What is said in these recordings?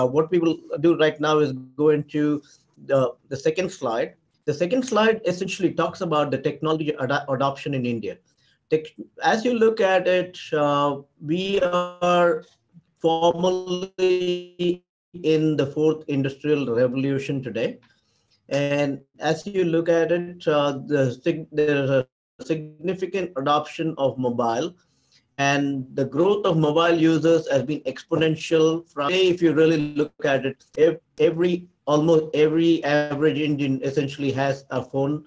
what we will do right now is go into the second slide. The second slide essentially talks about the technology adoption in India. Tech, as you look at it, we are formally in the fourth industrial revolution today. And as you look at it, there is a significant adoption of mobile, and the growth of mobile users has been exponential from today. If you really look at it, almost every average Indian essentially has a phone.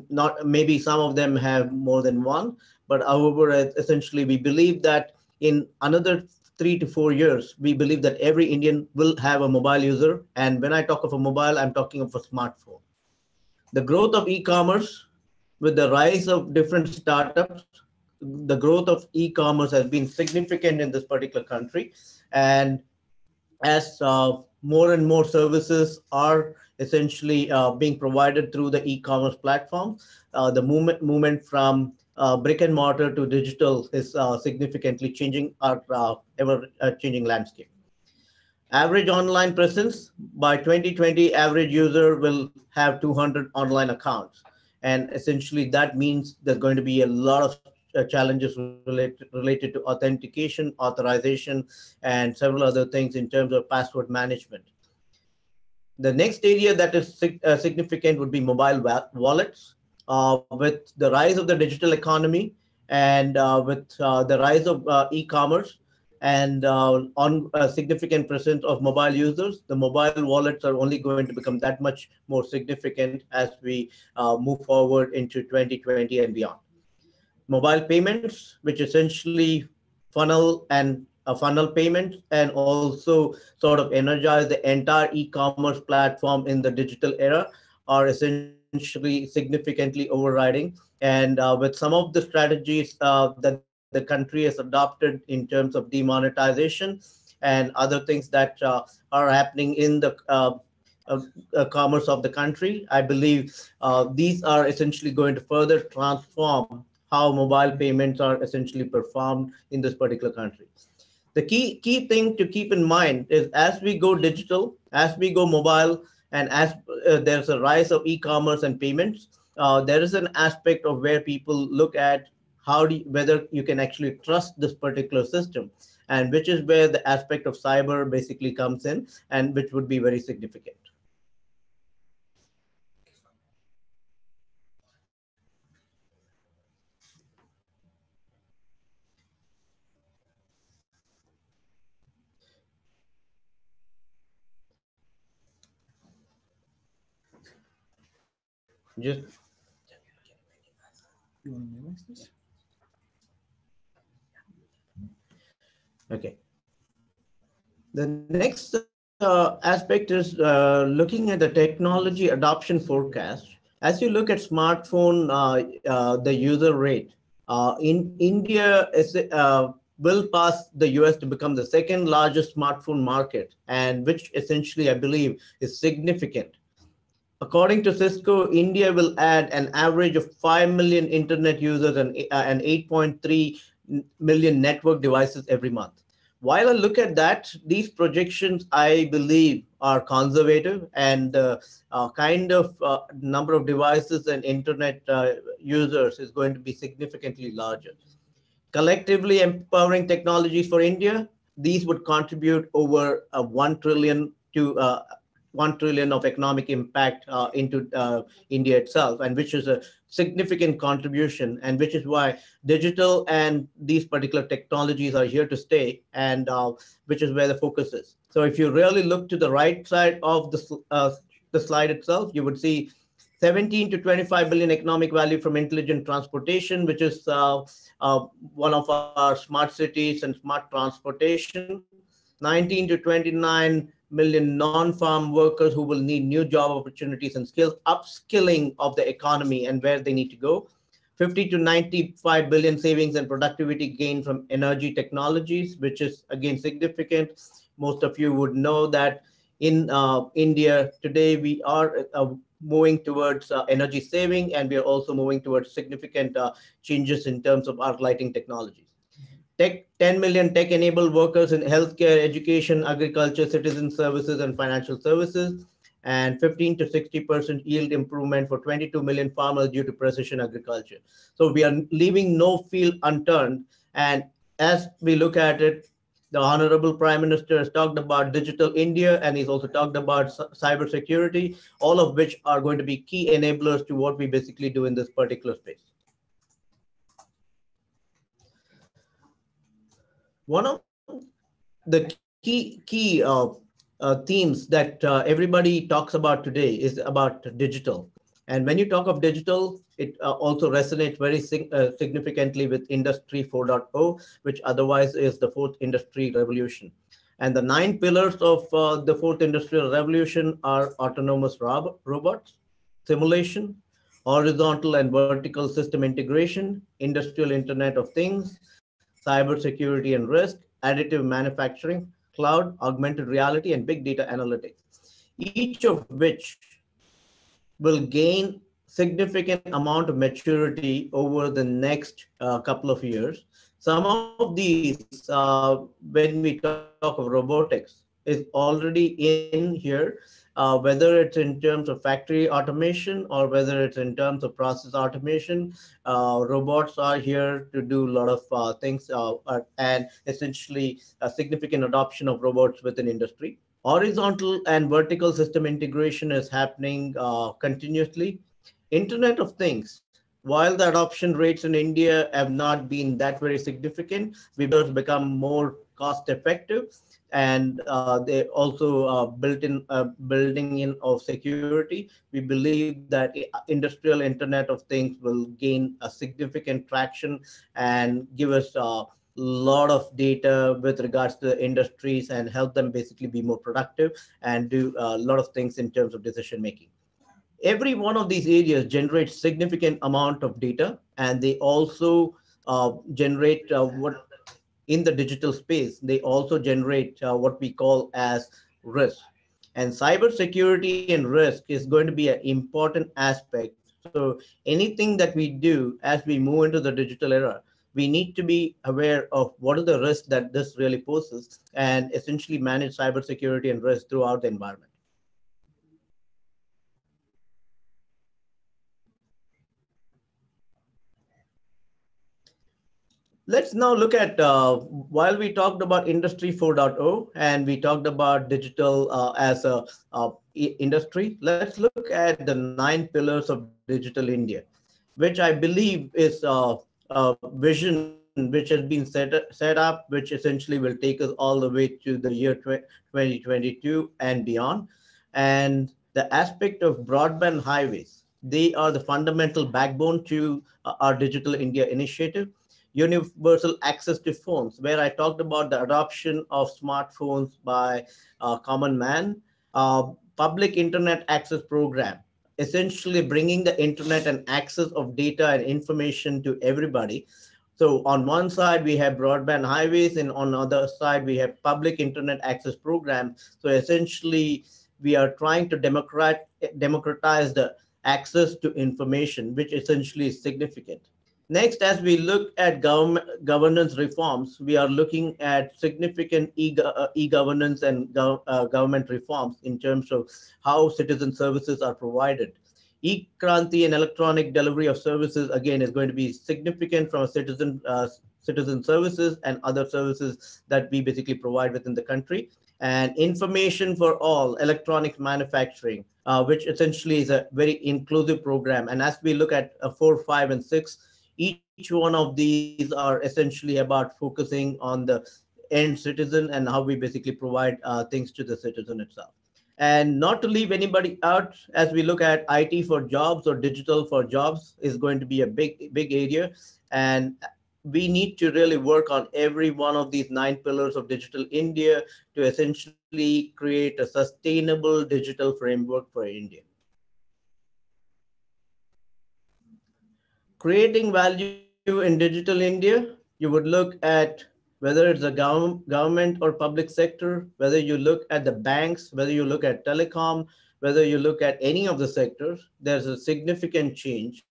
Not maybe some of them have more than one, but however, essentially we believe that in another 3 to 4 years, we believe that every Indian will have a mobile user. And when I talk of a mobile, I'm talking of a smartphone. The growth of e-commerce, with the rise of different startups, the growth of e-commerce has been significant in this particular country. And as more and more services are essentially being provided through the e-commerce platform, the movement from brick and mortar to digital is significantly changing our ever changing landscape. Average online presence: by 2020, average user will have 200 online accounts. And essentially that means there's going to be a lot of challenges related to authentication, authorization, and several other things in terms of password management. The next area that is significant would be mobile wallets. With the rise of the digital economy and with the rise of e-commerce, and on a significant presence of mobile users, the mobile wallets are only going to become that much more significant as we move forward into 2020 and beyond. Mobile payments, which essentially funnel payments and also sort of energize the entire e-commerce platform in the digital era, are essentially significantly overriding. And with some of the strategies that the country has adopted in terms of demonetization and other things that are happening in the commerce of the country, I believe these are essentially going to further transform how mobile payments are essentially performed in this particular country. The key thing to keep in mind is, as we go digital, as we go mobile, and as there's a rise of e-commerce and payments, there is an aspect of where people look at whether you can actually trust this particular system, and which is where the aspect of cyber basically comes in, and which would be very significant. Just you want to minimize this? Okay. The next aspect is looking at the technology adoption forecast. As you look at smartphone, the user rate in India will pass the US to become the second largest smartphone market, and which essentially I believe is significant. According to Cisco, India will add an average of 5 million internet users and 8.3 million network devices every month. While I look at that, these projections, I believe, are conservative, and the kind of number of devices and internet users is going to be significantly larger. Collectively empowering technologies for India, these would contribute over 1 trillion to 1 trillion of economic impact into India itself, and which is a significant contribution, and which is why digital and these particular technologies are here to stay, and which is where the focus is. So if you really look to the right side of the slide itself, you would see 17 to 25 billion economic value from intelligent transportation, which is one of our smart cities and smart transportation. 19 to 29 million non-farm workers who will need new job opportunities and skills, upskilling of the economy and where they need to go. 50 to 95 billion savings and productivity gain from energy technologies, which is again significant. Most of you would know that in India today, we are moving towards energy saving, and we are also moving towards significant changes in terms of our lighting technologies. 10 million tech-enabled workers in healthcare, education, agriculture, citizen services, and financial services, and 15 to 60% yield improvement for 22 million farmers due to precision agriculture. So we are leaving no field unturned. And as we look at it, the Honorable Prime Minister has talked about digital India, and he's also talked about cyber security, all of which are going to be key enablers to what we basically do in this particular space. One of the key themes that everybody talks about today is about digital. And when you talk of digital, it also resonates very significantly with Industry 4.0, which otherwise is the fourth industry revolution. And the 9 pillars of the fourth industrial revolution are autonomous robots, simulation, horizontal and vertical system integration, industrial Internet of Things, cybersecurity and risk, additive manufacturing, cloud, augmented reality, and big data analytics, each of which will gain significant amount of maturity over the next couple of years. Some of these, when we talk of robotics, is already in here, whether it's in terms of factory automation or whether it's in terms of process automation. Robots are here to do a lot of things, and essentially a significant adoption of robots within industry. Horizontal and vertical system integration is happening continuously. Internet of Things, while the adoption rates in India have not been that very significant, we become more cost effective, and they also building in of security. We believe that industrial Internet of Things will gain a significant traction and give us a lot of data with regards to the industries and help them basically be more productive and do a lot of things in terms of decision making. Every one of these areas generates significant amount of data, and they also generate what in the digital space, they also generate what we call as risk. And cybersecurity and risk is going to be an important aspect. So anything that we do as we move into the digital era, we need to be aware of what are the risks that this really poses and essentially manage cybersecurity and risk throughout the environment. Let's now look at, while we talked about Industry 4.0 and we talked about digital as a industry, let's look at the 9 pillars of Digital India, which I believe is a vision which has been set up, which essentially will take us all the way to the year 2022 and beyond. And the aspect of broadband highways, they are the fundamental backbone to our Digital India initiative. Universal access to phones, where I talked about the adoption of smartphones by common man. Public internet access program, essentially bringing the internet and access of data and information to everybody. So on one side we have broadband highways, and on the other side we have public internet access program. So essentially we are trying to democratize the access to information, which essentially is significant. Next, as we look at governance reforms, we are looking at significant e-governance and government reforms in terms of how citizen services are provided. E-Kranti and electronic delivery of services, again, is going to be significant from a citizen services and other services that we basically provide within the country. And information for all, electronic manufacturing, which essentially is a very inclusive program. And as we look at 4, 5, and 6, each one of these are essentially about focusing on the end citizen and how we basically provide things to the citizen itself. And not to leave anybody out, as we look at IT for jobs or digital for jobs is going to be a big area. And we need to really work on every one of these 9 pillars of Digital India to essentially create a sustainable digital framework for India. Creating value in Digital India, you would look at whether it's the government or public sector, whether you look at the banks, whether you look at telecom, whether you look at any of the sectors, there's a significant change.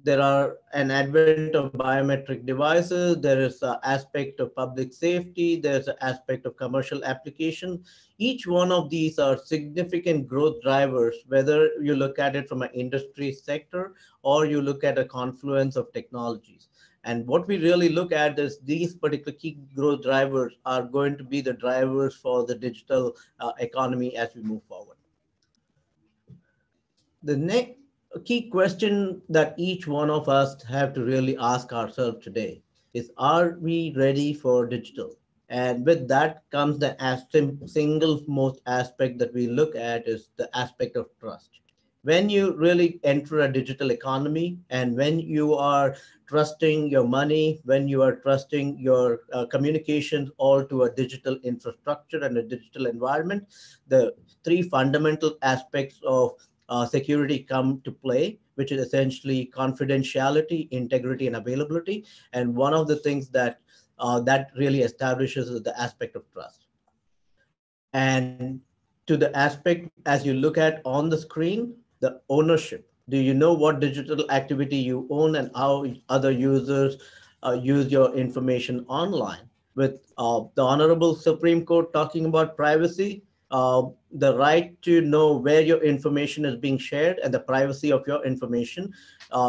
there are an advent of biometric devices, there is an aspect of public safety, there's an aspect of commercial application. Each one of these are significant growth drivers, whether you look at it from an industry sector or you look at a confluence of technologies. And what we really look at is these particular key growth drivers are going to be the drivers for the digital economy as we move forward. The next key question that each one of us have to really ask ourselves today is, are we ready for digital? And with that comes the single most aspect that we look at is the aspect of trust. When you really enter a digital economy and when you are trusting your money, when you are trusting your communications all to a digital infrastructure and a digital environment, the three fundamental aspects of security come to play, which is essentially confidentiality, integrity, and availability. And one of the things that really establishes is the aspect of trust. And to the aspect as you look at on the screen, the ownership. Do you know what digital activity you own and how other users use your information online? With the Honorable Supreme Court talking about privacy, the right to know where your information is being shared and the privacy of your information.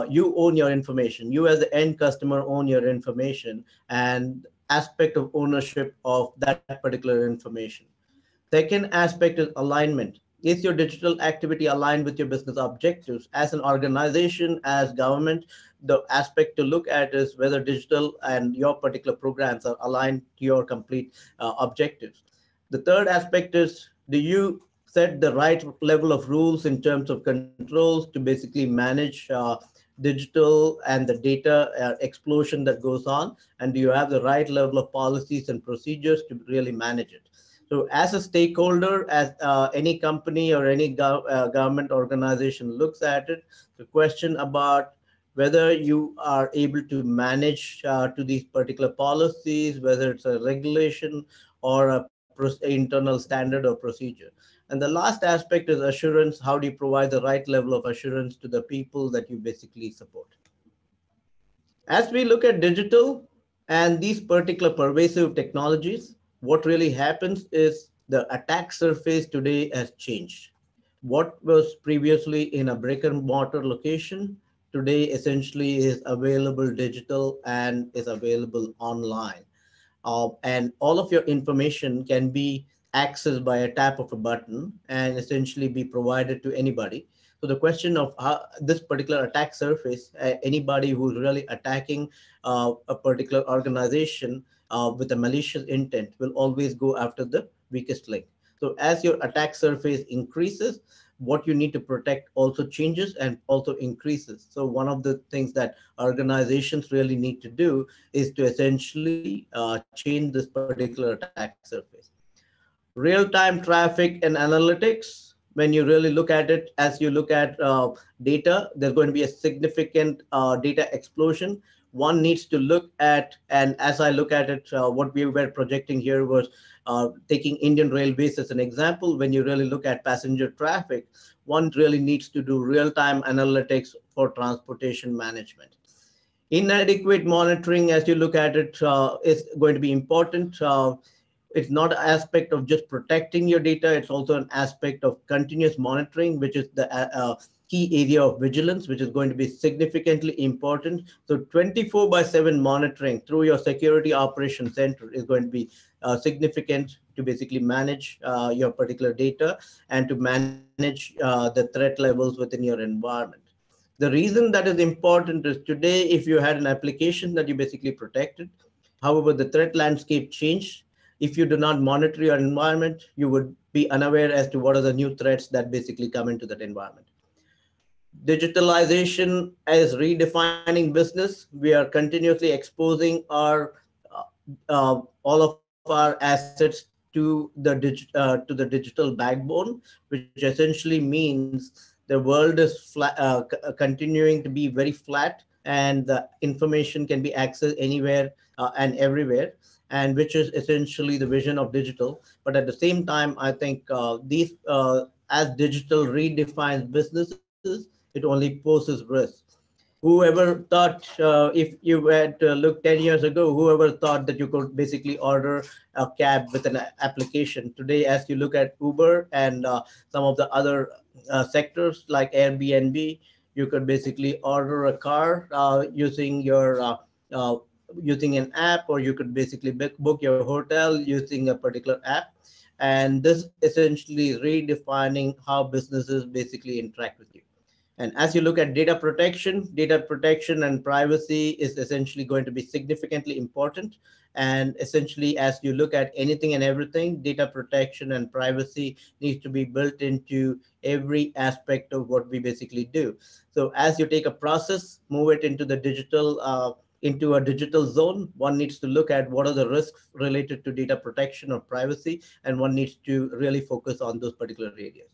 You own your information. You as the end customer own your information and aspect of ownership of that particular information. Second aspect is alignment. Is your digital activity aligned with your business objectives? As an organization, as government, the aspect to look at is whether digital and your particular programs are aligned to your complete objectives. The third aspect is, do you set the right level of rules in terms of controls to basically manage digital and the data explosion that goes on? And do you have the right level of policies and procedures to really manage it? So, as a stakeholder, as any company or any government organization looks at it, the question about whether you are able to manage to these particular policies, whether it's a regulation or a internal standard or procedure. And the last aspect is assurance. How do you provide the right level of assurance to the people that you basically support? As we look at digital and these particular pervasive technologies, what really happens is the attack surface today has changed. What was previously in a brick and mortar location today essentially is available digital and is available online. And all of your information can be accessed by a tap of a button and essentially be provided to anybody. So the question of how this particular attack surface, anybody who's really attacking a particular organization with a malicious intent will always go after the weakest link. So as your attack surface increases, what you need to protect also changes and also increases. So one of the things that organizations really need to do is to essentially change this particular attack surface. Real-time traffic and analytics, when you really look at it, as you look at data, there's going to be a significant data explosion. One needs to look at, and as I look at it, what we were projecting here was taking Indian Railways as an example. When you really look at passenger traffic, one really needs to do real-time analytics for transportation management. Inadequate monitoring, as you look at it, is going to be important. It's not an aspect of just protecting your data, it's also an aspect of continuous monitoring, which is the key area of vigilance, which is going to be significantly important. So 24 by 7 monitoring through your security operations center is going to be significant to basically manage your particular data and to manage the threat levels within your environment. The reason that is important is today, if you had an application that you basically protected, however, the threat landscape changed. If you do not monitor your environment, you would be unaware as to what are the new threats that basically come into that environment. Digitalization is redefining business. We are continuously exposing our all of our assets to the digital backbone, which essentially means the world is continuing to be very flat, and the information can be accessed anywhere and everywhere, and which is essentially the vision of digital. But at the same time, I think these as digital redefines businesses, it only poses risks. Whoever thought, if you had looked 10 years ago, whoever thought that you could basically order a cab with an application? Today, as you look at Uber and some of the other sectors like Airbnb, you could basically order a car using your uh, using an app, or you could basically book your hotel using a particular app. And this essentially redefining how businesses basically interact with you. And as you look at data protection and privacy is essentially going to be significantly important. And essentially, as you look at anything and everything, data protection and privacy needs to be built into every aspect of what we basically do. So as you take a process, move it into the digital, into a digital zone, one needs to look at what are the risks related to data protection or privacy, and one needs to really focus on those particular areas.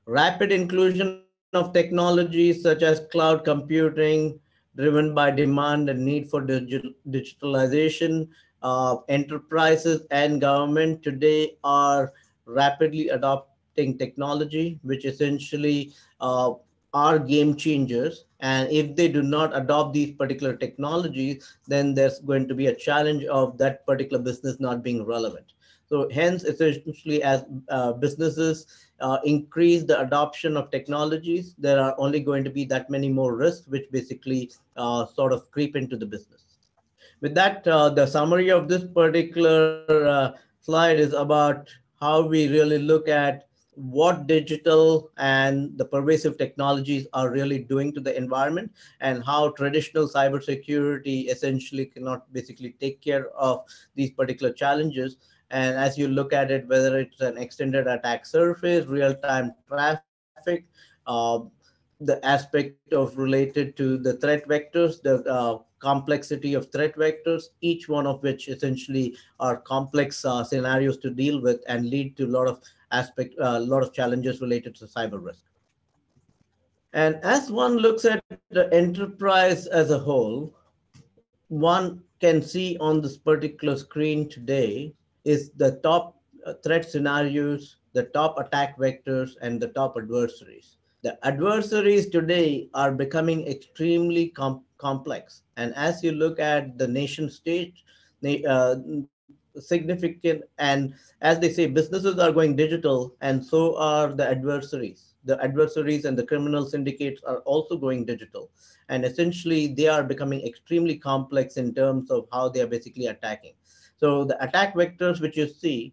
Rapid inclusion of technologies such as cloud computing, driven by demand and need for digitalization, enterprises and government today are rapidly adopting technology, which essentially are game changers. And if they do not adopt these particular technologies, then there's going to be a challenge of that particular business not being relevant. So hence, essentially, as businesses increase the adoption of technologies, there are only going to be that many more risks, which basically sort of creep into the business. With that, the summary of this particular slide is about how we really look at what digital and the pervasive technologies are really doing to the environment, and how traditional cybersecurity essentially cannot basically take care of these particular challenges. And as you look at it, whether it's an extended attack surface, real-time traffic, uh, the aspect of related to the threat vectors, the complexity of threat vectors, each one of which essentially are complex scenarios to deal with and lead to a lot of lot of challenges related to cyber risk. And as one looks at the enterprise as a whole, one can see on this particular screen today is the top threat scenarios, the top attack vectors, and the top adversaries. The adversaries today are becoming extremely complex. And as you look at the nation state, significant, and as they say, businesses are going digital, and so are the adversaries. The adversaries and the criminal syndicates are also going digital. And essentially, they are becoming extremely complex in terms of how they are basically attacking. So the attack vectors which you see,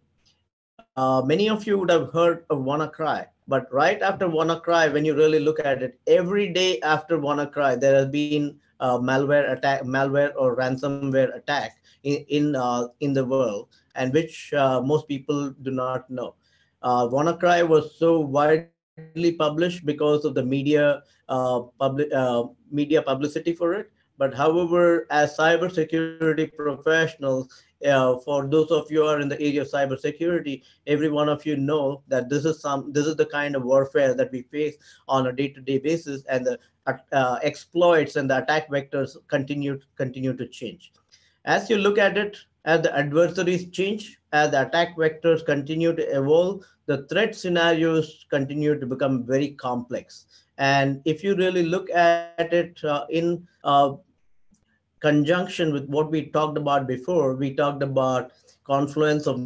many of you would have heard of WannaCry, but right after WannaCry, when you really look at it, every day after WannaCry, there has been malware or ransomware attack in the world, and which most people do not know. WannaCry was so widely published because of the media publicity for it. But however, as cybersecurity professionals, for those of you who are in the area of cybersecurity, every one of you know that this is the kind of warfare that we face on a day-to-day basis, and the exploits and the attack vectors continue to change. As you look at it, as the adversaries change, as the attack vectors continue to evolve, the threat scenarios continue to become very complex. And if you really look at it in conjunction with what we talked about before, we talked about confluence of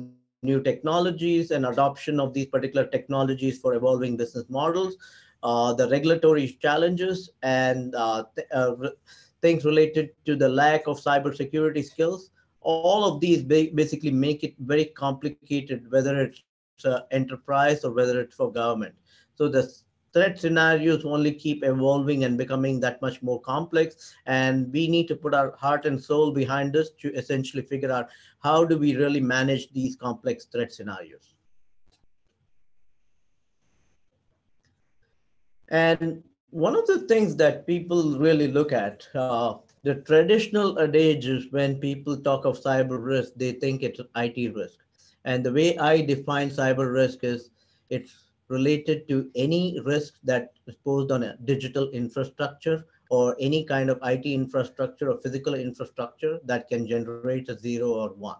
new technologies and adoption of these particular technologies for evolving business models, the regulatory challenges, and things related to the lack of cybersecurity skills. All of these basically make it very complicated, whether it's enterprise or whether it's for government. So the threat scenarios only keep evolving and becoming that much more complex, and we need to put our heart and soul behind this to essentially figure out how do we really manage these complex threat scenarios. And one of the things that people really look at, the traditional adage is when people talk of cyber risk, they think it's IT risk. And the way I define cyber risk is it's related to any risk that is posed on a digital infrastructure or any kind of IT infrastructure or physical infrastructure that can generate a zero or one.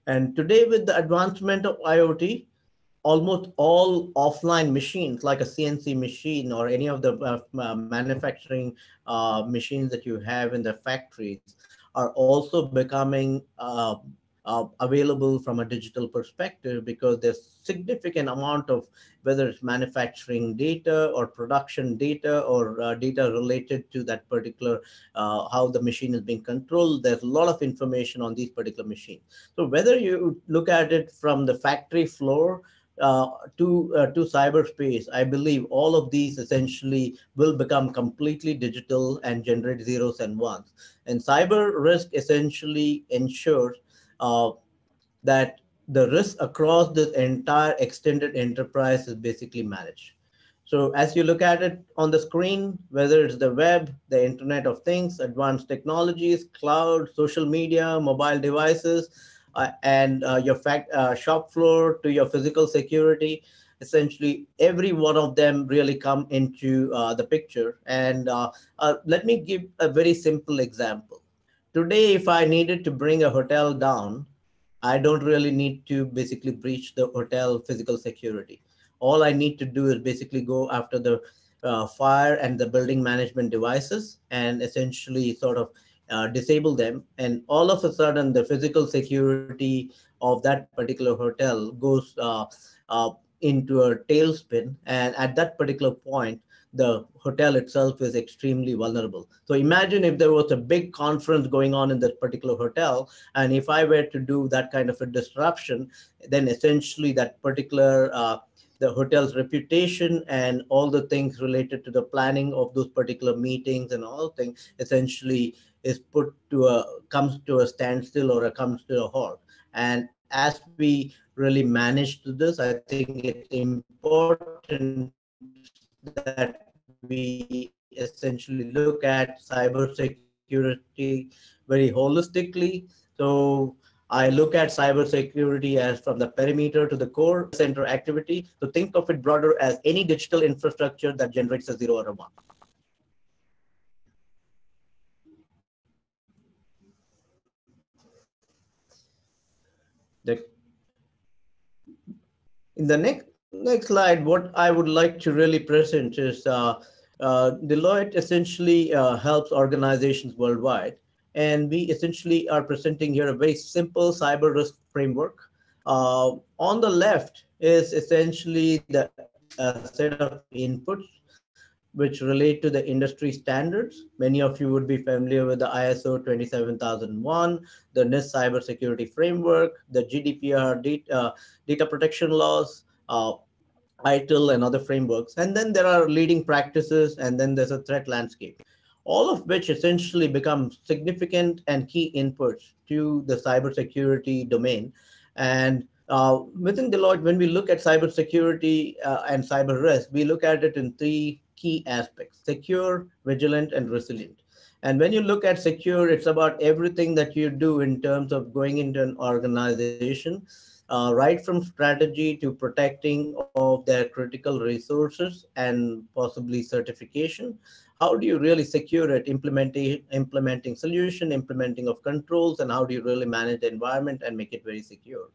And today, with the advancement of IoT, almost all offline machines like a CNC machine or any of the manufacturing machines that you have in the factories are also becoming available from a digital perspective, because there's significant amount of, whether it's manufacturing data or production data or data related to that particular how the machine is being controlled. There's a lot of information on these particular machines. So whether you look at it from the factory floor uh, to cyberspace, I believe all of these essentially will become completely digital and generate zeros and ones. And cyber risk essentially ensures uh, that the risk across this entire extended enterprise is basically managed. So as you look at it on the screen, whether it's the web, the Internet of Things, advanced technologies, cloud, social media, mobile devices, and your shop floor to your physical security, essentially every one of them really come into the picture. And let me give a very simple example. Today, if I needed to bring a hotel down, I don't really need to basically breach the hotel physical security. All I need to do is basically go after the fire and the building management devices and essentially sort of disable them. And all of a sudden, the physical security of that particular hotel goes into a tailspin. And at that particular point, the hotel itself is extremely vulnerable. So imagine if there was a big conference going on in that particular hotel, and if I were to do that kind of a disruption, then essentially that particular the hotel's reputation and all the things related to the planning of those particular meetings and all things essentially is put to a comes to a standstill or a comes to a halt. And as we really manage to this, I think it's important that we essentially look at cybersecurity very holistically. So I look at cybersecurity as from the perimeter to the core, center activity. So think of it broader as any digital infrastructure that generates a zero or a one. The, in the next slide, what I would like to really present is Deloitte essentially helps organizations worldwide, and we essentially are presenting here a very simple cyber risk framework. On the left is essentially the set of inputs which relate to the industry standards. Many of you would be familiar with the ISO 27001, the NIST cybersecurity framework, the GDPR data protection laws, ITIL, and other frameworks. And then there are leading practices, and then there's a threat landscape, all of which essentially become significant and key inputs to the cybersecurity domain. And within Deloitte, when we look at cybersecurity and cyber risk, we look at it in three key aspects: secure, vigilant, and resilient. And when you look at secure, it's about everything that you do in terms of going into an organization, right from strategy to protecting of their critical resources and possibly certification. How do you really secure it? Implementing solution, implementing of controls, and how do you really manage the environment and make it very secure?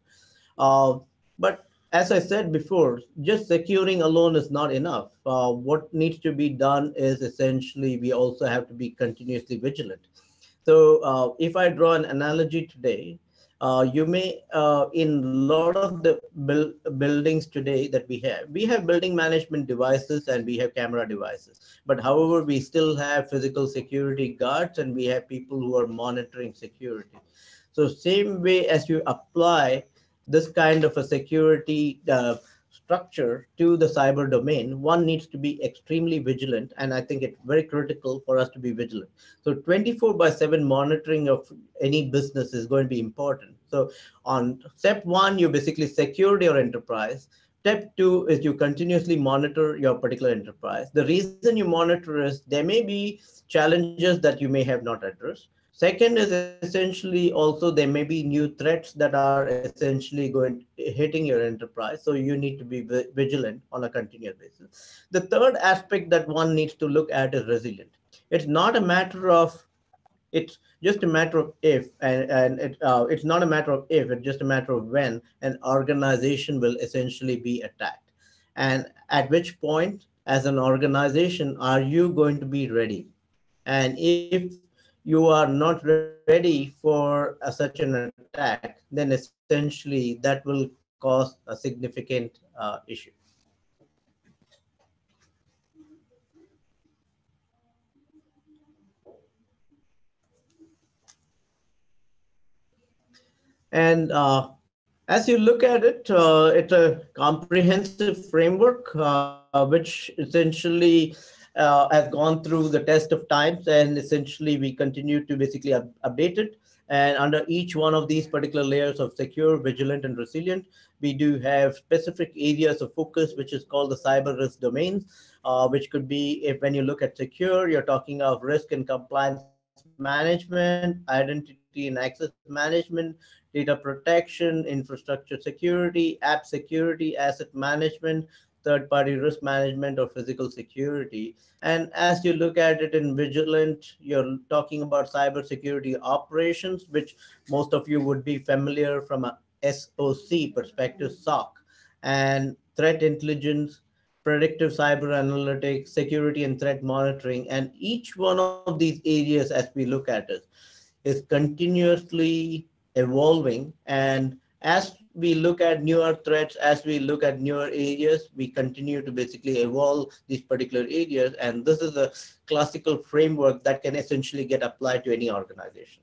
Uh, but as I said before, just securing alone is not enough. What needs to be done is essentially we also have to be continuously vigilant. So if I draw an analogy today, you may, in a lot of the buildings today that we have building management devices and we have camera devices. But however, we still have physical security guards and we have people who are monitoring security. So same way as you apply this kind of a security structure to the cyber domain, one needs to be extremely vigilant. And I think it's very critical for us to be vigilant. So 24 by 7 monitoring of any business is going to be important. So on step one, you basically secured your enterprise. Step two is you continuously monitor your particular enterprise. The reason you monitor is there may be challenges that you may have not addressed. Second is essentially also there may be new threats that are essentially going hitting your enterprise. So you need to be vigilant on a continuous basis. The third aspect that one needs to look at is resilient. It's not a matter of It's just a matter of if, it's not a matter of if, it's just a matter of when an organization will essentially be attacked. And at which point, as an organization, are you going to be ready? And if you are not ready for such an attack, then essentially that will cause a significant issue. And as you look at it, it's a comprehensive framework which essentially has gone through the test of times, and essentially we continue to basically update it. And under each one of these particular layers of secure, vigilant, and resilient, we do have specific areas of focus, which is called the cyber risk domains, which could be, if when you look at secure, you're talking of risk and compliance management, identity and access management, data protection, infrastructure security, app security, asset management, third party risk management, or physical security. And as you look at it in vigilant, you're talking about cybersecurity operations, which most of you would be familiar from a SOC perspective, SOC, and threat intelligence, predictive cyber analytics, security and threat monitoring. And each one of these areas, as we look at it, is continuously evolving. And as we look at newer threats, as we look at newer areas, we continue to basically evolve these particular areas. And this is a classical framework that can essentially get applied to any organization.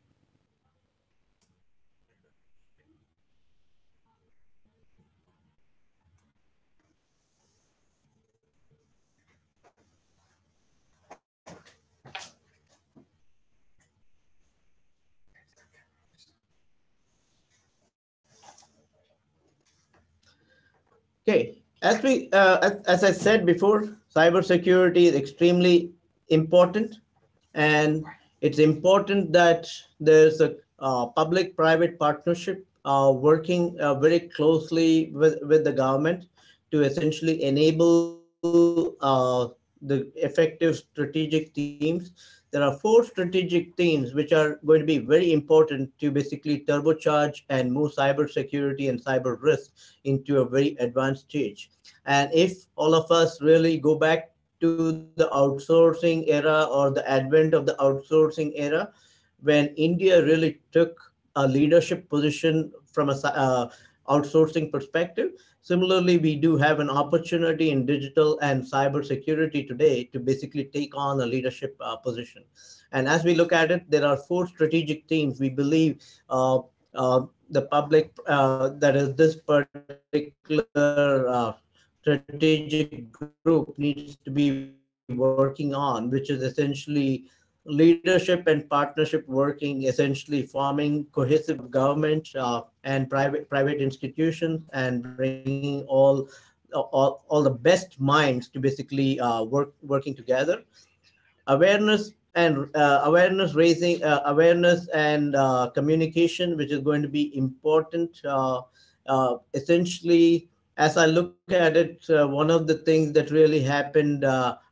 Okay, as I said before, cybersecurity is extremely important, and it's important that there's a public-private partnership working very closely with the government to essentially enable the effective strategic teams. There are four strategic themes which are going to be very important to basically turbocharge and move cybersecurity and cyber risk into a very advanced stage. And if all of us really go back to the outsourcing era or the advent of the outsourcing era, when India really took a leadership position from a outsourcing perspective. Similarly, we do have an opportunity in digital and cyber security today to basically take on a leadership position. And as we look at it, there are four strategic themes we believe the public, that is this particular strategic group needs to be working on, which is essentially leadership and partnership working, essentially forming cohesive government and private institutions, and bringing all the best minds to basically working together. Awareness and awareness and communication, which is going to be important. Essentially, as I look at it, one of the things that really happened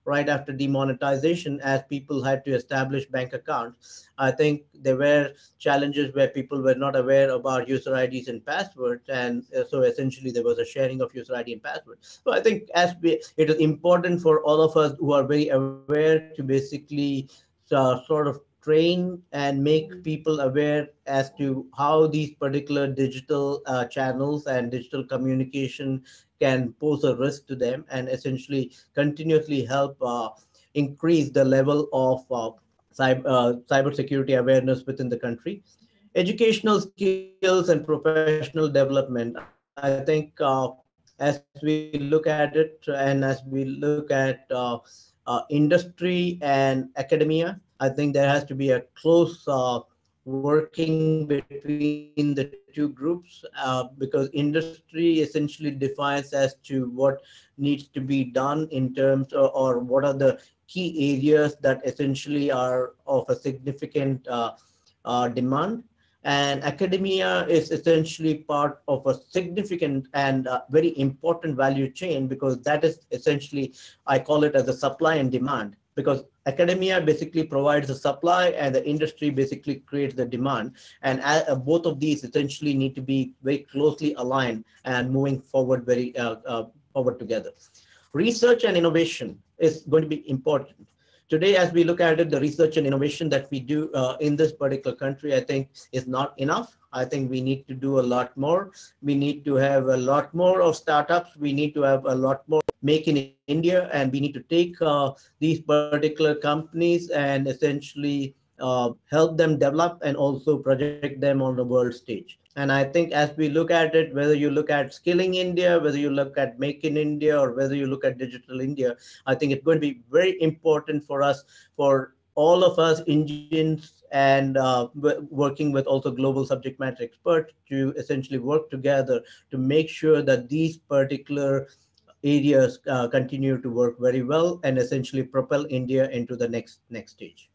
right after demonetization, as people had to establish bank accounts, I think there were challenges where people were not aware about user IDs and passwords, and so essentially there was a sharing of user ID and password. So I think it is important for all of us who are very aware to basically sort of train and make people aware as to how these particular digital channels and digital communication can pose a risk to them, and essentially continuously help increase the level of cybersecurity awareness within the country. Educational skills and professional development. I think as we look at it and as we look at industry and academia, I think there has to be a close working between the two groups because industry essentially defines as to what needs to be done in terms or what are the key areas that essentially are of a significant demand. And academia is essentially part of a significant and very important value chain, because that is essentially, I call it as a supply and demand. because academia basically provides the supply and the industry basically creates the demand. And both of these essentially need to be very closely aligned and moving forward forward together. Research and innovation is going to be important. Today, as we look at it, the research and innovation that we do in this particular country, I think is not enough. I think we need to do a lot more. We need to have a lot more of startups. We need to have a lot more make in India, and we need to take these particular companies and essentially help them develop and also project them on the world stage. And I think as we look at it, whether you look at Skilling India, whether you look at Make in India, or whether you look at Digital India, I think it's going to be very important for us, for all of us Indians, and working with also global subject matter experts to essentially work together to make sure that these particular areas continue to work very well and essentially propel India into the next stage.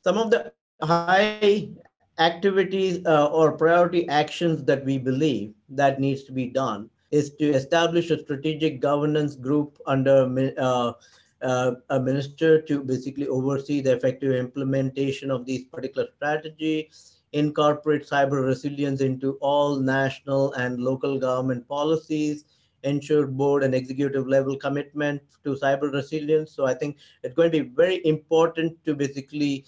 Some of the high activities or priority actions that we believe that needs to be done is to establish a strategic governance group under a minister to basically oversee the effective implementation of these particular strategy, incorporate cyber resilience into all national and local government policies, ensure board and executive level commitment to cyber resilience. So I think it's going to be very important to basically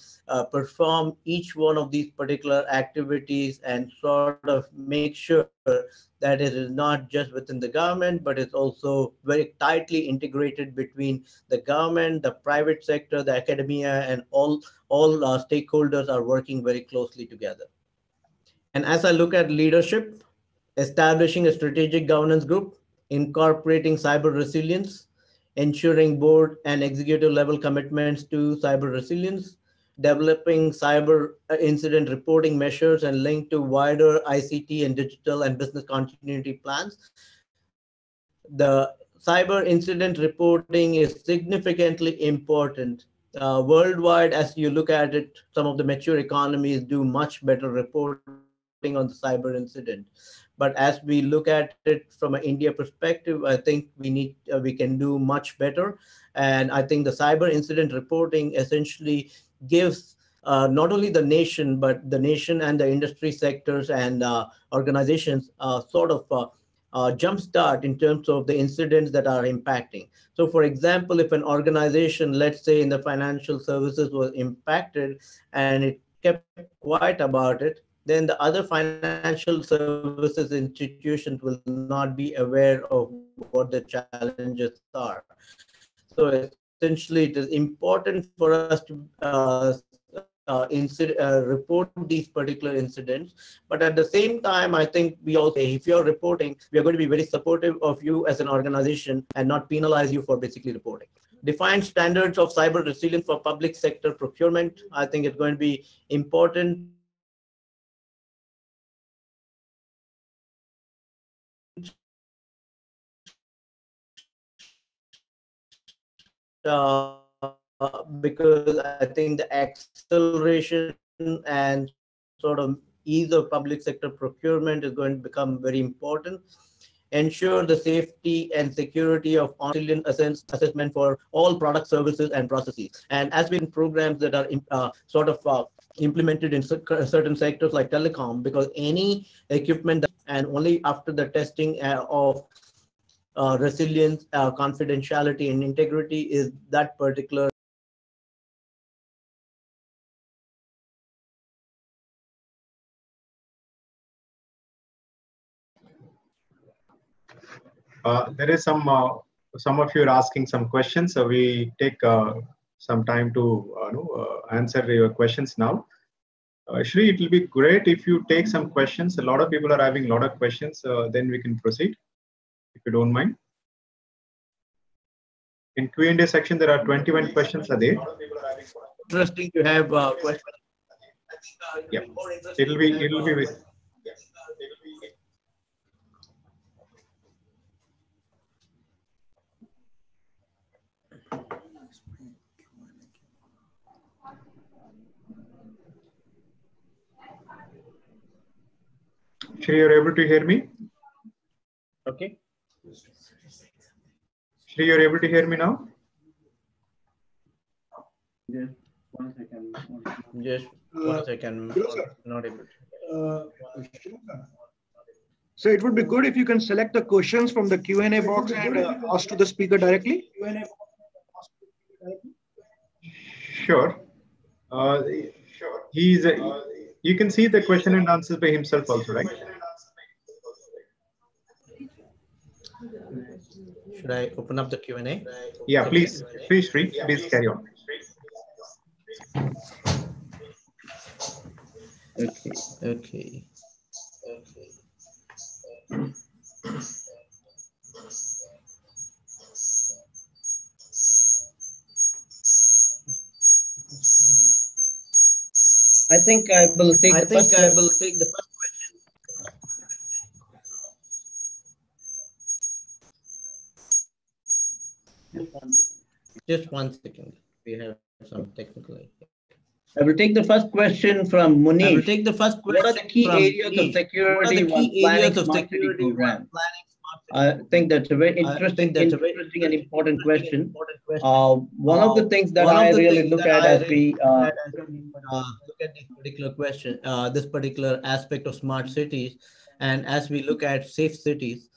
perform each one of these particular activities and sort of make sure that it is not just within the government, but it's also very tightly integrated between the government, the private sector, the academia, and all stakeholders are working very closely together. And as I look at leadership, establishing a strategic governance group, incorporating cyber resilience, ensuring board and executive level commitments to cyber resilience, developing cyber incident reporting measures and linked to wider ICT and digital and business continuity plans. The cyber incident reporting is significantly important. Worldwide, as you look at it, some of the mature economies do much better reporting on the cyber incident. But as we look at it from an India perspective, I think we can do much better. And I think the cyber incident reporting essentially gives not only the nation, but the nation and the industry sectors and organizations sort of jumpstart in terms of the incidents that are impacting. So, for example, if an organization, let's say in the financial services, was impacted and it kept quiet about it, then the other financial services institutions will not be aware of what the challenges are. So essentially, it is important for us to report these particular incidents, but at the same time, I think we also need to make sure that if you're reporting, we are going to be very supportive of you as an organization and not penalize you for basically reporting. Define standards of cyber resilience for public sector procurement. I think it's going to be important because I think the acceleration and sort of ease of public sector procurement is going to become very important. Ensure the safety and security of resilient assessment for all product services and processes. And as we programs that are implemented in certain sectors like telecom, because any equipment and only after the testing of resilience, confidentiality, and integrity is that particular. There is some of you are asking some questions, so we take some time to answer your questions now. Shri, it will be great if you take some questions. A lot of people are having a lot of questions. Then we can proceed, if you don't mind. In Q&A section, there are 21 questions are there. Interesting to have questions. Yeah, it'll be with. Shri, you're able to hear me? Okay. Shri, you're able to hear me now? Just 1 second. Just 1 second. Not able to. So it would be good if you can select the questions from the Q&A box and ask to the speaker directly. Sure. You can see the question and answers by himself also, right? Should I open up the Q&A? Yeah, please, Shri, please carry on. Okay. I think I will take the first question. Just 1 second. We have some technical. I will take the first question from Munish. What are the key areas of security when planning smart city program? I think that's a very interesting and important question. One of the things that I really look at as we look at this particular question, this particular aspect of smart cities, and as we look at safe cities,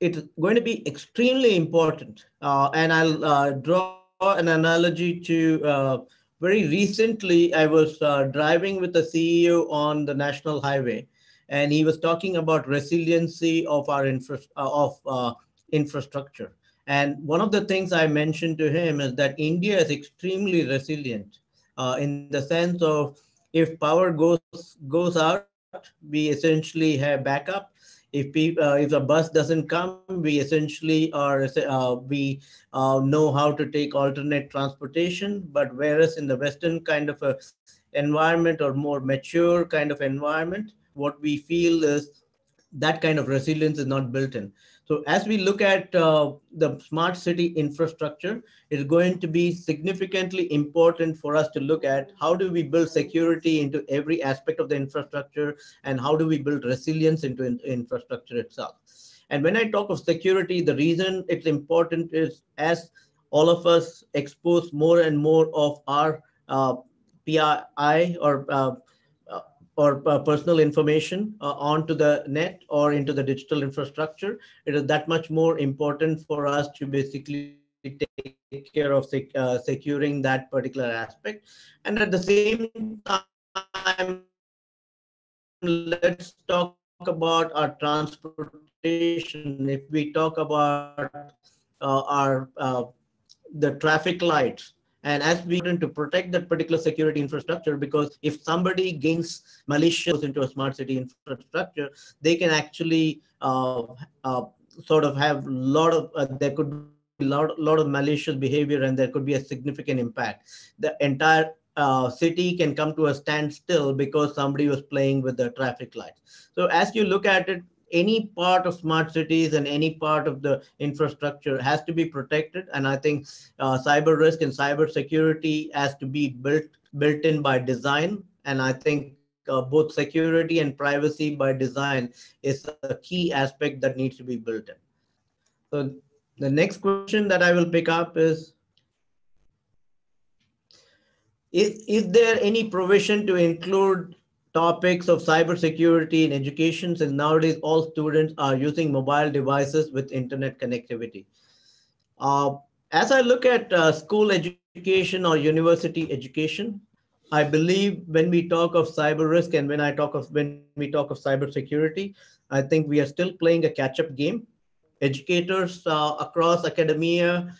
it's going to be extremely important. And I'll draw an analogy to very recently, I was driving with the CEO on the national highway, and he was talking about resiliency of our infrastructure. And one of the things I mentioned to him is that India is extremely resilient in the sense of if power goes out, we essentially have backup. If the bus doesn't come, we essentially know how to take alternate transportation. But whereas in the Western kind of a environment or more mature kind of environment, what we feel is that kind of resilience is not built in. So as we look at the smart city infrastructure, it's going to be significantly important for us to look at how do we build security into every aspect of the infrastructure and how do we build resilience into infrastructure itself. And when I talk of security, the reason it's important is as all of us expose more and more of our PII or personal information onto the net or into the digital infrastructure, it is that much more important for us to basically take care of securing that particular aspect. And at the same time, let's talk about our transportation. If we talk about the traffic lights, and as we need to protect that particular security infrastructure, because if somebody gains malicious into a smart city infrastructure, they can actually sort of have a lot of, there could be a lot of malicious behavior and there could be a significant impact. The entire city can come to a standstill because somebody was playing with the traffic lights. So as you look at it, any part of smart cities and any part of the infrastructure has to be protected. And I think cyber risk and cyber security has to be built in by design. And I think both security and privacy by design is a key aspect that needs to be built in. So the next question that I will pick up is there any provision to include topics of cybersecurity in education, since nowadays all students are using mobile devices with internet connectivity? As I look at school education or university education, I believe when we talk of cyber risk and when we talk of cybersecurity, I think we are still playing a catch-up game. Educators across academia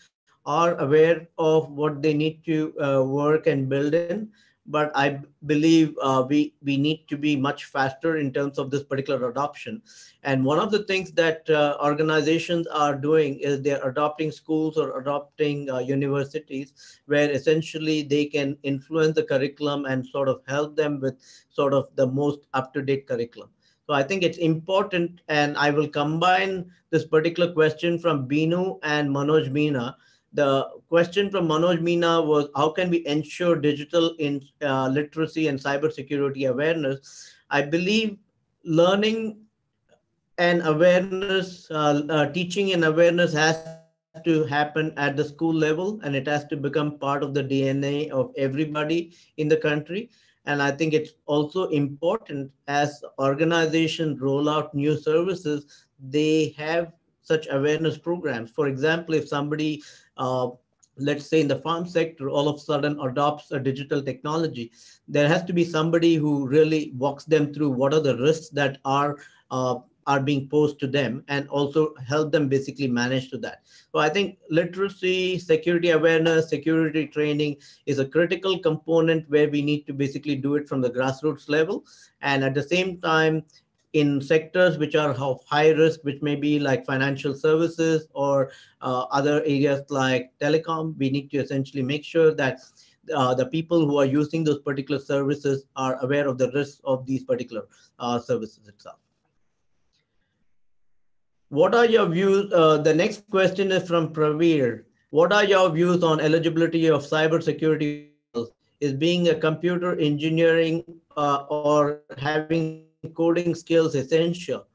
are aware of what they need to work and build in, but I believe we need to be much faster in terms of this particular adoption. And one of the things that organizations are doing is they're adopting schools or adopting universities where essentially they can influence the curriculum and sort of help them with sort of the most up-to-date curriculum. So I think it's important, and I will combine this particular question from Binu and Manoj Meena. The question from Manoj Meena was, how can we ensure digital literacy and cybersecurity awareness? I believe learning and awareness, teaching and awareness has to be to happen at the school level, and it has to become part of the DNA of everybody in the country. And I think it's also important as organizations roll out new services, they have such awareness programs. For example, if somebody, let's say in the farm sector, all of a sudden adopts a digital technology, there has to be somebody who really walks them through what are the risks that are being posed to them, and also help them basically manage to that. So I think literacy, security awareness, security training is a critical component where we need to basically do it from the grassroots level. And at the same time, in sectors which are of high risk, which may be like financial services or other areas like telecom, we need to essentially make sure that the people who are using those particular services are aware of the risks of these particular services itself. What are your views? The next question is from Pravir. What are your views on eligibility of cybersecurity professionals? Is being a computer engineering or having coding skills essential?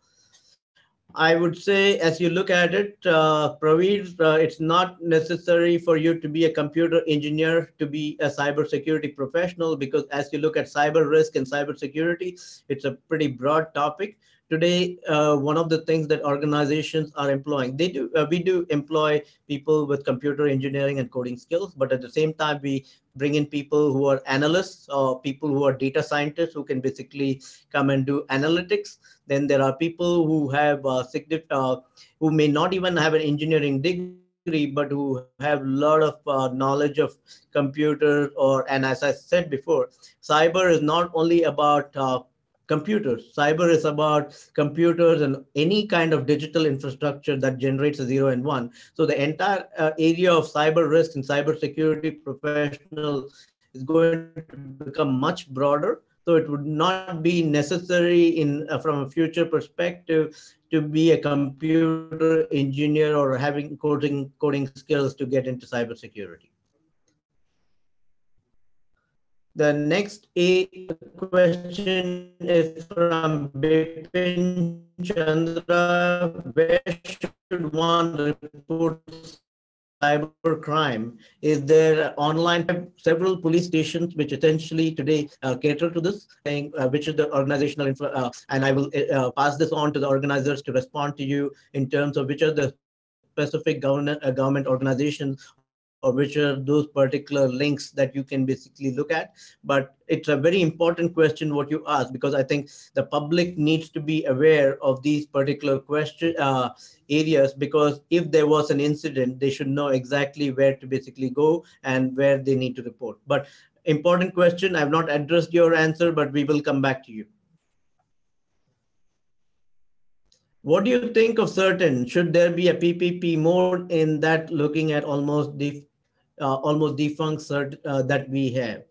I would say, as you look at it, Pravir, it's not necessary for you to be a computer engineer to be a cybersecurity professional, because as you look at cyber risk and cybersecurity, it's a pretty broad topic. Today, one of the things that organizations are employing, we do employ people with computer engineering and coding skills, but at the same time, we bring in people who are analysts or people who are data scientists who can basically come and do analytics. Then there are people who have who may not even have an engineering degree, but who have a lot of knowledge of computers. And as I said before, cyber is not only about computers. Cyber is about computers and any kind of digital infrastructure that generates a 0 and 1. So the entire area of cyber risk and cybersecurity professional is going to become much broader. So it would not be necessary from a future perspective to be a computer engineer or having coding skills to get into cybersecurity. The next question is from Bipin Chandra. Where should one report cybercrime? Is there online? We have several police stations which essentially today cater to this, saying which is the organizational and I will pass this on to the organizers to respond to you in terms of which are the specific government organizations or which are those particular links that you can basically look at. But it's a very important question what you ask, because I think the public needs to be aware of these particular areas, because if there was an incident, they should know exactly where to basically go and where they need to report. But important question, I've not addressed your answer, but we will come back to you. What do you think of certain? Should there be a PPP mode in that, looking at almost defunct cert that we have?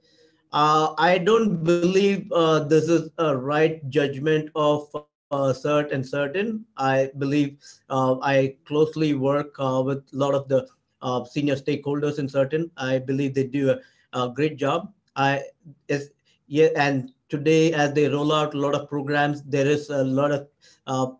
I don't believe this is a right judgment of cert and certain. I believe I closely work with a lot of the senior stakeholders in certain. I believe they do a great job. And today, as they roll out a lot of programs, there is a lot of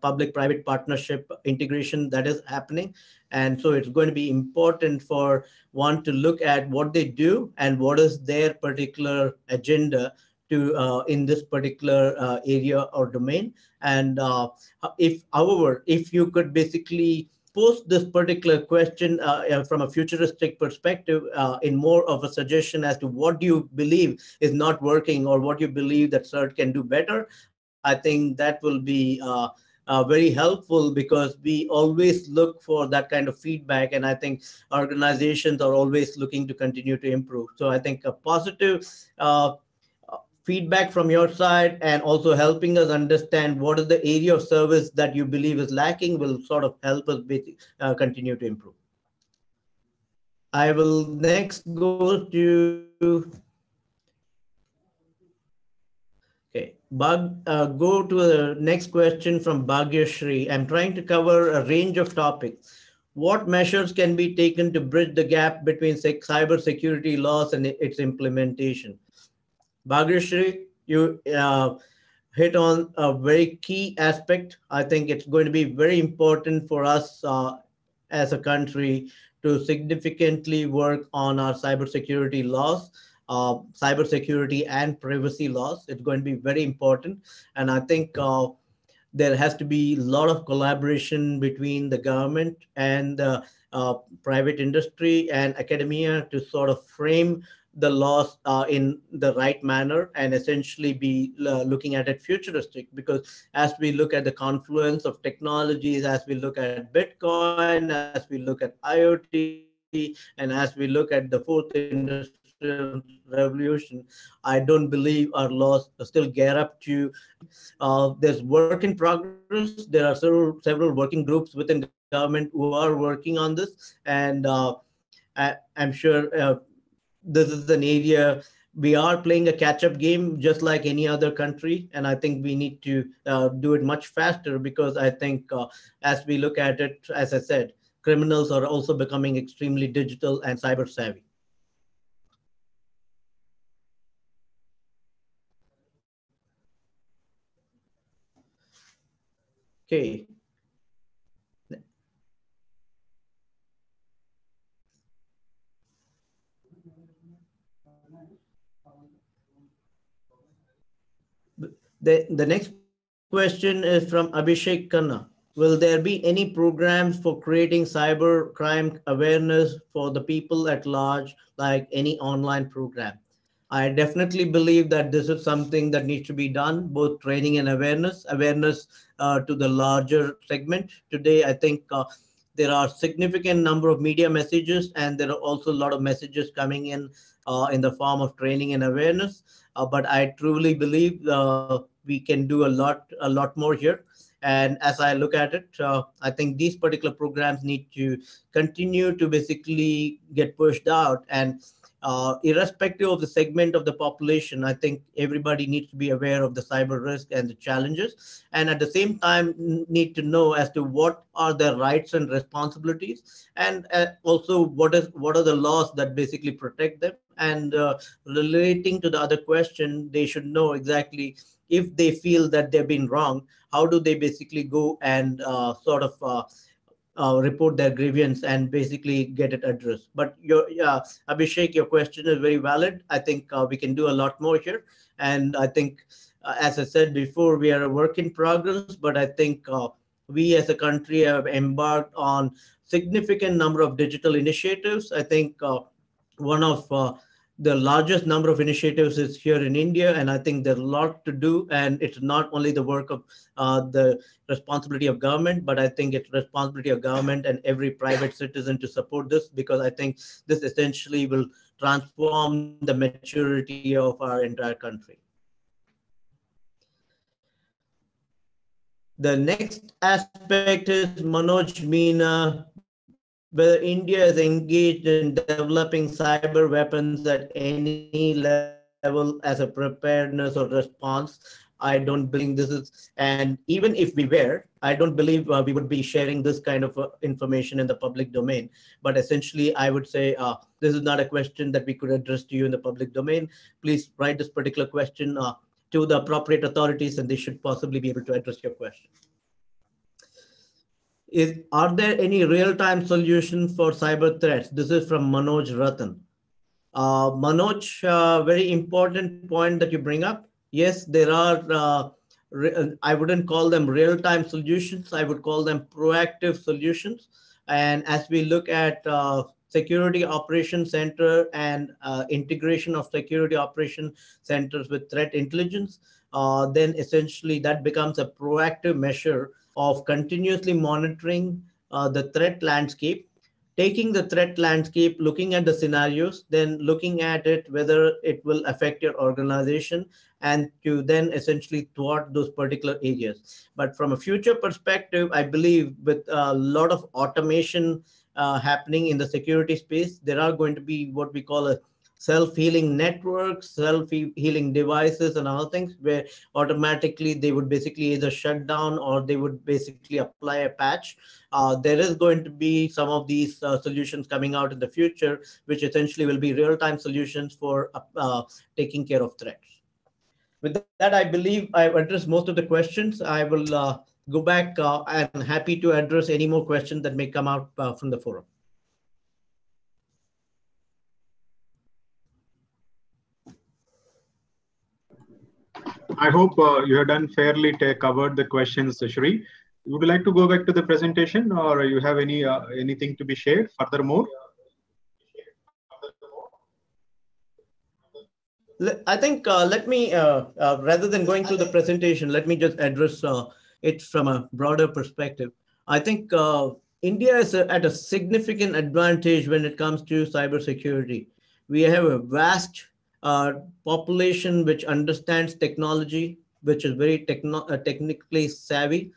public-private partnership integration that is happening. And so it's going to be important for one to look at what they do and what is their particular agenda to in this particular area or domain. And however, if you could basically post this particular question from a futuristic perspective in more of a suggestion as to what do you believe is not working or what you believe that CERT can do better, I think that will be very helpful, because we always look for that kind of feedback. And I think organizations are always looking to continue to improve. So I think a positive feedback from your side and also helping us understand what is the area of service that you believe is lacking will sort of help us continue to improve. I will next go to go to the next question from Bhagyashri. I'm trying to cover a range of topics. What measures can be taken to bridge the gap between cybersecurity laws and its implementation? Bhagyashri, you hit on a very key aspect. I think it's going to be very important for us as a country to significantly work on our cybersecurity laws, cybersecurity and privacy laws. It's going to be very important. And I think there has to be a lot of collaboration between the government and the private industry and academia to sort of frame the laws in the right manner and essentially be looking at it futuristic, because as we look at the confluence of technologies, as we look at Bitcoin, as we look at IoT, and as we look at the fourth industrial revolution, I don't believe our laws still gear up to there's work in progress. There are several working groups within government who are working on this, and I'm sure this is an area we are playing a catch-up game just like any other country, and I think we need to do it much faster, because I think as we look at it, as I said, criminals are also becoming extremely digital and cyber savvy. Okay. The next question is from Abhishek Khanna. Will there be any programs for creating cyber crime awareness for the people at large, like any online program? I definitely believe that this is something that needs to be done, both training and awareness to the larger segment. Today, I think there are significant number of media messages, and there are also a lot of messages coming in the form of training and awareness. But I truly believe we can do a lot more here. And as I look at it, I think these particular programs need to continue to basically get pushed out. And irrespective of the segment of the population, I think everybody needs to be aware of the cyber risk and the challenges, and at the same time need to know as to what are their rights and responsibilities, and also what are the laws that basically protect them. And relating to the other question, they should know exactly if they feel that they've been wrong, how do they basically go and report their grievance and basically get it addressed. But Abhishek, your question is very valid. I think we can do a lot more here. And I think, as I said before, we are a work in progress, but I think we as a country have embarked on significant number of digital initiatives. I think one of the largest number of initiatives is here in India, and I think there's a lot to do. And it's not only the work of the responsibility of government, but I think it's responsibility of government and every private citizen to support this, because I think this essentially will transform the maturity of our entire country. The next aspect is Manoj Meena, whether India is engaged in developing cyber weapons at any level as a preparedness or response. I don't believe this is, and even if we were, I don't believe we would be sharing this kind of information in the public domain. But essentially, I would say this is not a question that we could address to you in the public domain. Please write this particular question to the appropriate authorities, and they should possibly be able to address your question. Are there any real-time solutions for cyber threats? This is from Manoj Ratan. Manoj, very important point that you bring up. Yes, there are, I wouldn't call them real-time solutions. I would call them proactive solutions. And as we look at security operations center and integration of security operation centers with threat intelligence, then essentially that becomes a proactive measure of continuously monitoring the threat landscape, taking the threat landscape, looking at the scenarios, then looking at it, whether it will affect your organization, and to then essentially thwart those particular areas. But from a future perspective, I believe with a lot of automation happening in the security space, there are going to be what we call a self-healing networks, self-healing devices and other things, where automatically they would basically either shut down or they would basically apply a patch. There is going to be some of these solutions coming out in the future, which essentially will be real-time solutions for taking care of threats. With that, I believe I've addressed most of the questions. I will go back and happy to address any more questions that may come out from the forum. I hope you have done fairly covered the questions, Shri. Would you like to go back to the presentation, or you have anything to be shared furthermore? I think let me, rather than going through the presentation, let me just address it from a broader perspective. I think India is at a significant advantage when it comes to cybersecurity. We have a vast population which understands technology, which is very technically savvy.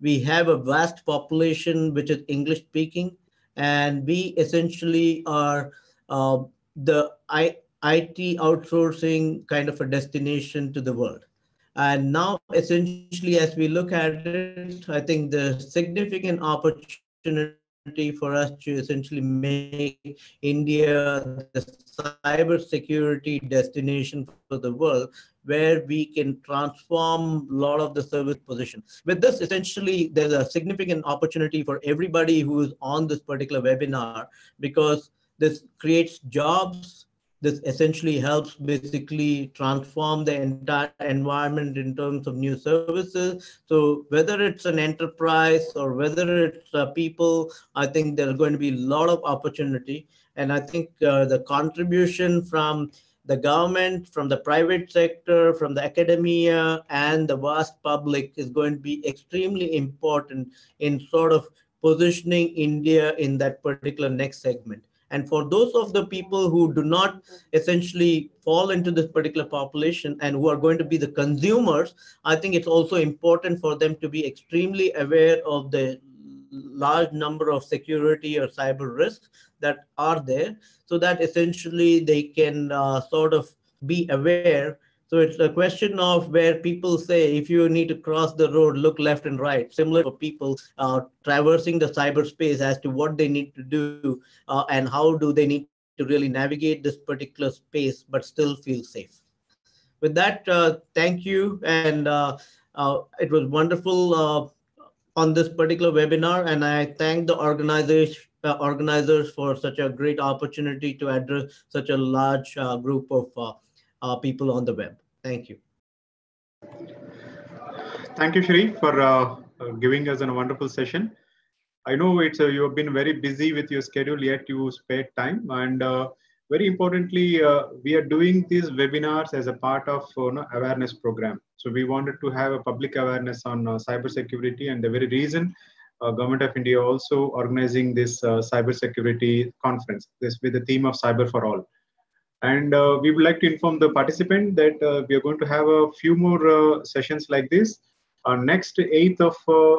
We have a vast population which is English speaking, and we essentially are the IT outsourcing kind of a destination to the world. And now, essentially, as we look at it, I think the significant opportunity for us to essentially make India the cybersecurity destination for the world, where we can transform a lot of the service position. With this, essentially, there's a significant opportunity for everybody who is on this particular webinar, because this creates jobs. This essentially helps basically transform the entire environment in terms of new services. So whether it's an enterprise or whether it's people, I think there's going to be a lot of opportunity. And I think the contribution from the government, from the private sector, from the academia, and the vast public is going to be extremely important in sort of positioning India in that particular next segment. And for those of the people who do not essentially fall into this particular population and who are going to be the consumers, I think it's also important for them to be extremely aware of the large number of security or cyber risks that are there, so that essentially they can be aware. So it's a question of where people say if you need to cross the road, look left and right, similar to people traversing the cyberspace as to what they need to do and how do they need to really navigate this particular space but still feel safe. With that, thank you, and it was wonderful on this particular webinar, and I thank the organizers for such a great opportunity to address such a large group of people on the web. Thank you. Thank you, Shri, for giving us a wonderful session. I know you have been very busy with your schedule, yet you spared time. And very importantly, we are doing these webinars as a part of awareness program. So we wanted to have a public awareness on cybersecurity, and the very reason Government of India also organizing this cybersecurity conference, this with the theme of Cyber for All. And we would like to inform the participant that we are going to have a few more sessions like this. On next 8th of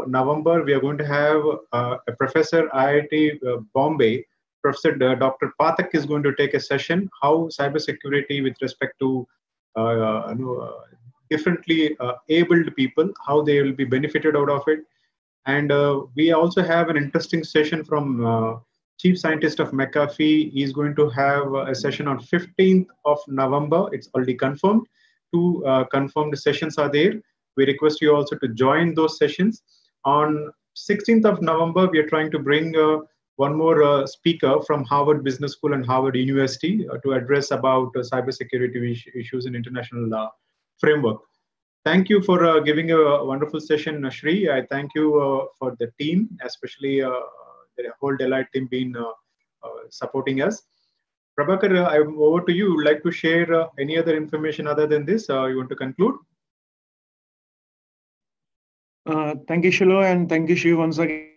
November, we are going to have a professor IIT Bombay, Professor Dr. Pathak is going to take a session, how cybersecurity with respect to differently abled people, how they will be benefited out of it. And we also have an interesting session from Chief Scientist of McAfee. He's going to have a session on 15th of November. It's already confirmed. Two confirmed sessions are there. We request you also to join those sessions. On 16th of November, we are trying to bring one more speaker from Harvard Business School and Harvard University to address about cybersecurity issues in international framework. Thank you for giving a wonderful session, Shri. I thank you for the team, especially the whole Deloitte team being supporting us. Prabhakar, I'm over to you. Would like to share any other information other than this? You want to conclude? Thank you, Shilo, and thank you, Shiv, once again.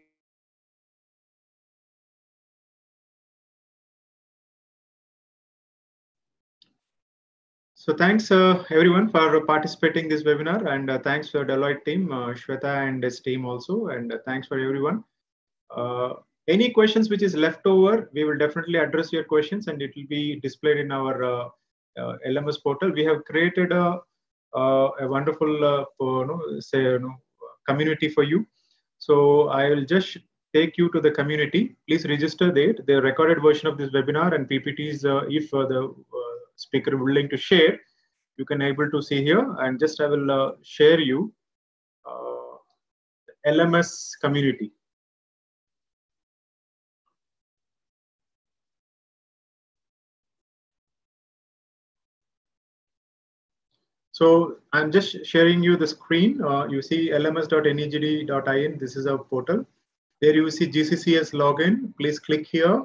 So thanks everyone for participating in this webinar, and thanks for Deloitte team, Shweta and his team also, and thanks for everyone. Any questions which is left over, we will definitely address your questions, and it will be displayed in our LMS portal. We have created a wonderful community for you. So I will just take you to the community. Please register there. The recorded version of this webinar and PPTs, if the speaker willing to share, you can able to see here. And just I will share you LMS community. So So I'm just sharing you the screen. You see lms.negd.in. This is our portal. There you see GCCS login. Please click here.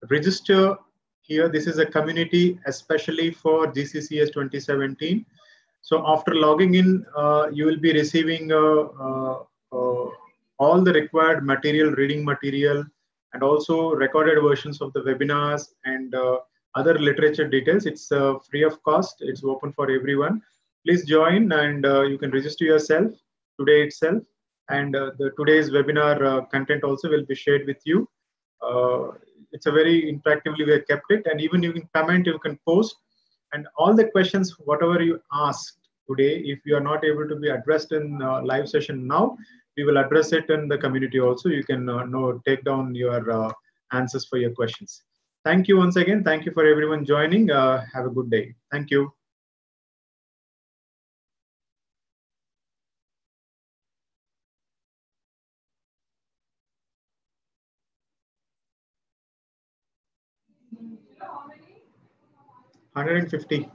Register here. This is a community especially for GCCS 2017. So after logging in, you will be receiving all the required material, reading material, and also recorded versions of the webinars and other literature details. It's free of cost. It's open for everyone. Please join, and you can register yourself today itself. And today's webinar content also will be shared with you. It's a very interactively we have kept it, and even you can comment, you can post, and all the questions, whatever you asked today, if you are not able to be addressed in live session now, we will address it in the community also. You can take down your answers for your questions. Thank you once again. Thank you for everyone joining. Have a good day. Thank you. $150.